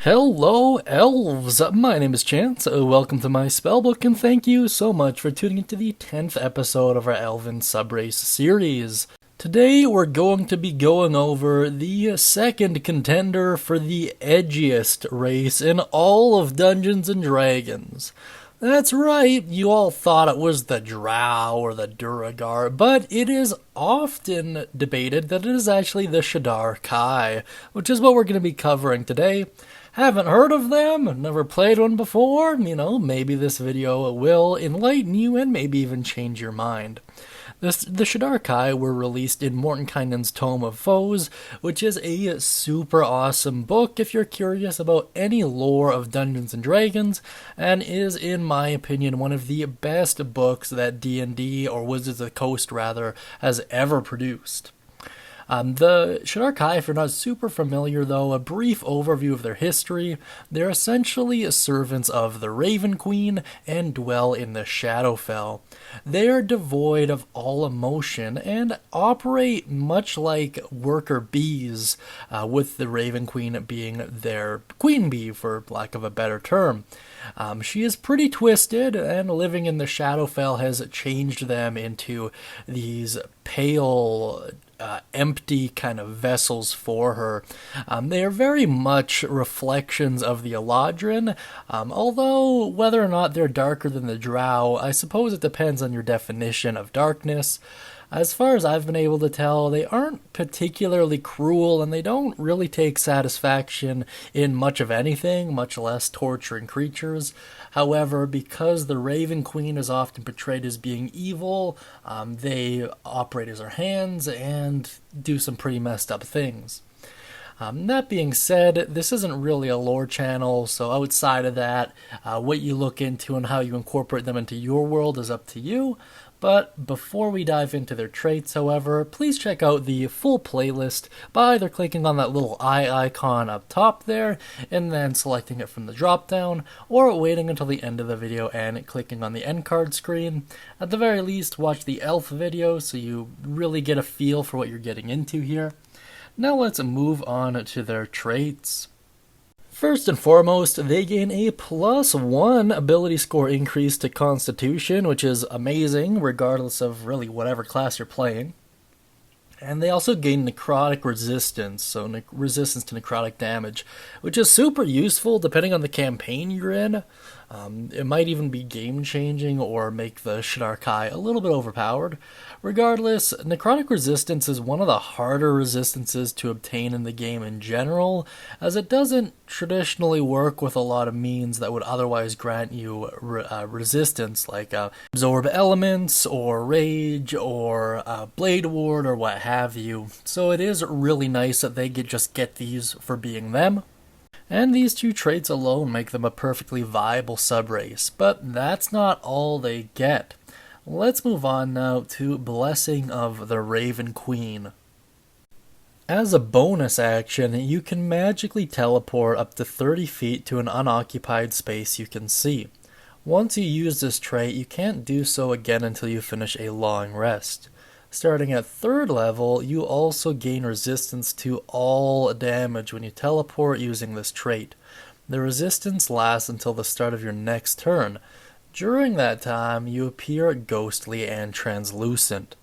Hello, elves! My name is Chance. Welcome to my Spellbook, and thank you so much for tuning into the 10th episode of our Elven Subrace series. Today, we're going to be going over the second contender for the edgiest race in all of Dungeons & Dragons. That's right, you all thought it was the Drow or the Duergar, but it is often debated that it is actually the Shadar-kai, which is what we're going to be covering today. Haven't heard of them? Never played one before? Maybe this video will enlighten you and maybe even change your mind. The Shadar-kai were released in Mordenkainen's Tome of Foes, which is a super awesome book if you're curious about any lore of Dungeons & Dragons, and is, in my opinion, one of the best books that D&D, or Wizards of the Coast rather, has ever produced. The Shadar-kai, if you're not super familiar though, a brief overview of their history. They're essentially servants of the Raven Queen and dwell in the Shadowfell. They are devoid of all emotion and operate much like worker bees, with the Raven Queen being their queen bee, for lack of a better term. She is pretty twisted, and living in the Shadowfell has changed them into these pale, empty kind of vessels for her. They are very much reflections of the Eladrin, although whether or not they're darker than the Drow, I suppose it depends on your definition of darkness. As far as I've been able to tell, they aren't particularly cruel, and they don't really take satisfaction in much of anything, much less torturing creatures. However, because the Raven Queen is often portrayed as being evil, they operate as her hands and do some pretty messed up things. That being said, this isn't really a lore channel, so outside of that, what you look into and how you incorporate them into your world is up to you. But before we dive into their traits, however, please check out the full playlist by either clicking on that little eye icon up top there, and then selecting it from the drop-down, or waiting until the end of the video and clicking on the end card screen. At the very least, watch the elf video so you really get a feel for what you're getting into here. Now let's move on to their traits. First and foremost, they gain a +1 ability score increase to Constitution, which is amazing regardless of really whatever class you're playing. And they also gain necrotic resistance, so resistance to necrotic damage, which is super useful depending on the campaign you're in. It might even be game-changing or make the Shadar-kai a little bit overpowered. Regardless, necrotic resistance is one of the harder resistances to obtain in the game in general, as it doesn't traditionally work with a lot of means that would otherwise grant you resistance, like absorb elements, or rage, or blade ward, or what have you. So it is really nice that they just get these for being them. And these two traits alone make them a perfectly viable subrace, but that's not all they get. Let's move on now to Blessing of the Raven Queen. As a bonus action, you can magically teleport up to 30 feet to an unoccupied space you can see. Once you use this trait, you can't do so again until you finish a long rest. Starting at 3rd level, you also gain resistance to all damage when you teleport using this trait. The resistance lasts until the start of your next turn. During that time, you appear ghostly and translucent.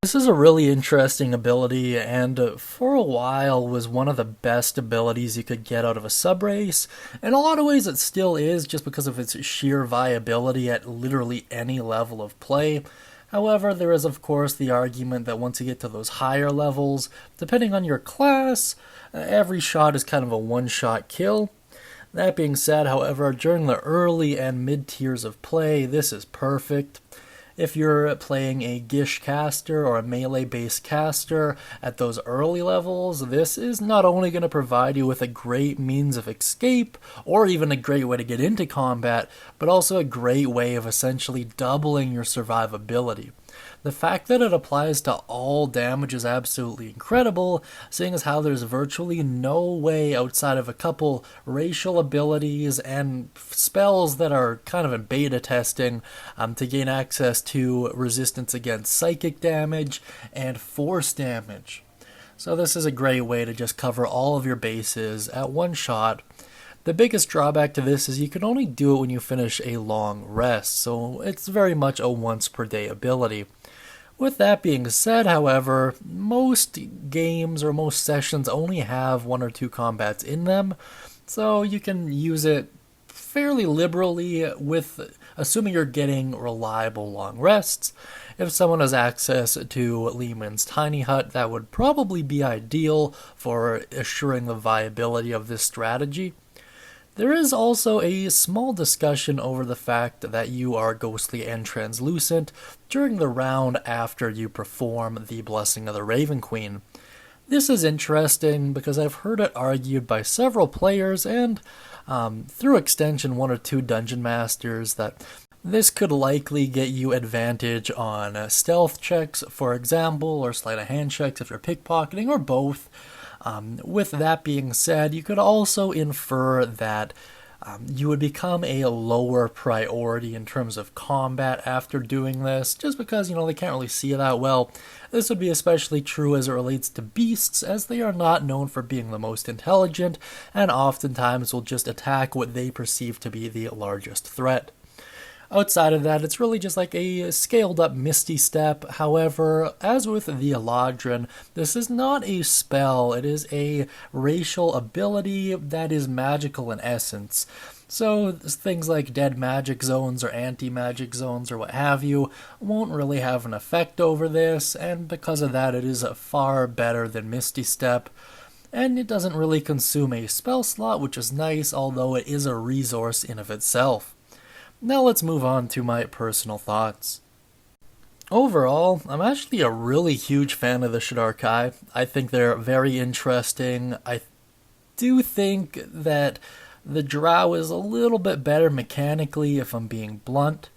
This is a really interesting ability, and for a while was one of the best abilities you could get out of a subrace. In a lot of ways it still is, just because of its sheer viability at literally any level of play. However, there is of course the argument that once you get to those higher levels, depending on your class, every shot is kind of a one-shot kill. That being said, however, during the early and mid-tiers of play, this is perfect. If you're playing a Gish caster or a melee-based caster at those early levels, this is not only going to provide you with a great means of escape, or even a great way to get into combat, but also a great way of essentially doubling your survivability. The fact that it applies to all damage is absolutely incredible, seeing as how there's virtually no way outside of a couple racial abilities and spells that are kind of in beta testing to gain access to resistance against psychic damage and force damage. So this is a great way to just cover all of your bases at one shot. The biggest drawback to this is you can only do it when you finish a long rest, so it's very much a once per day ability. With that being said, however, most games or most sessions only have 1 or 2 combats in them, so you can use it fairly liberally with assuming you're getting reliable long rests. If someone has access to Lehman's tiny hut, that would probably be ideal for assuring the viability of this strategy. There is also a small discussion over the fact that you are ghostly and translucent during the round after you perform the Blessing of the Raven Queen. This is interesting because I've heard it argued by several players and through extension 1 or 2 dungeon masters that this could likely get you advantage on stealth checks, for example, or sleight of hand checks if you're pickpocketing, or both. With that being said, you could also infer that you would become a lower priority in terms of combat after doing this, just because, they can't really see you that well. This would be especially true as it relates to beasts, as they are not known for being the most intelligent, and oftentimes will just attack what they perceive to be the largest threat. Outside of that, it's really just like a scaled up Misty Step. However, as with the Eladrin, this is not a spell, it is a racial ability that is magical in essence. So things like dead magic zones or anti-magic zones or what have you won't really have an effect over this, and because of that it is far better than Misty Step. And it doesn't really consume a spell slot, which is nice, although it is a resource in of itself. Now let's move on to my personal thoughts. Overall, I'm actually a really huge fan of the Shadar-kai. I think they're very interesting. I do think that the drow is a little bit better mechanically, if I'm being blunt.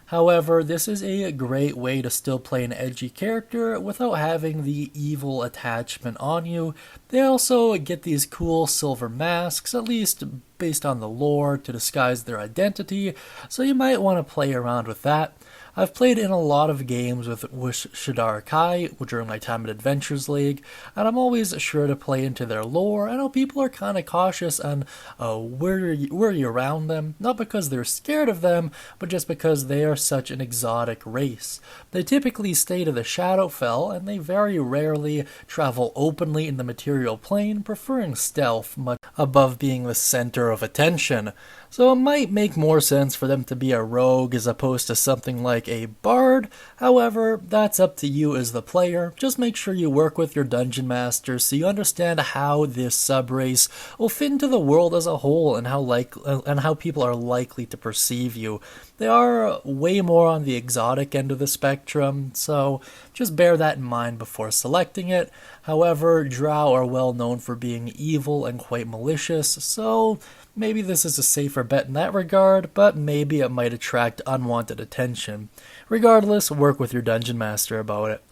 However, this is a great way to still play an edgy character without having the evil attachment on you. They also get these cool silver masks, at least based on the lore, to disguise their identity, so you might want to play around with that. I've played in a lot of games with Shadar-kai during my time at Adventures League, and I'm always sure to play into their lore. I know people are kind of cautious on where you around them, not because they're scared of them, but just because they are such an exotic race. They typically stay to the Shadowfell, and they very rarely travel openly in the material plane, preferring stealth much above being the center of attention. So it might make more sense for them to be a rogue as opposed to something like a bard. However, that's up to you as the player. Just make sure you work with your dungeon master so you understand how this subrace will fit into the world as a whole and how people are likely to perceive you. They are way more on the exotic end of the spectrum, so just bear that in mind before selecting it. However, drow are well known for being evil and quite malicious, so maybe this is a safer bet in that regard, but maybe it might attract unwanted attention. Regardless, work with your dungeon master about it.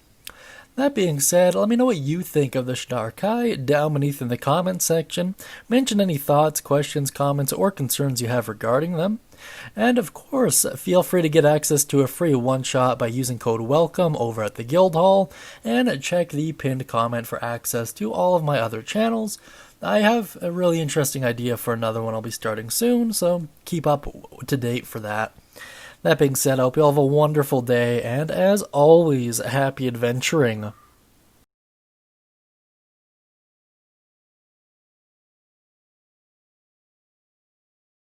That being said, let me know what you think of the Shadar-kai down beneath in the comments section. Mention any thoughts, questions, comments, or concerns you have regarding them. And of course, feel free to get access to a free one-shot by using code WELCOME over at the Guildhall, and check the pinned comment for access to all of my other channels. I have a really interesting idea for another one I'll be starting soon, so keep up to date for that. That being said, I hope you all have a wonderful day, and as always, happy adventuring.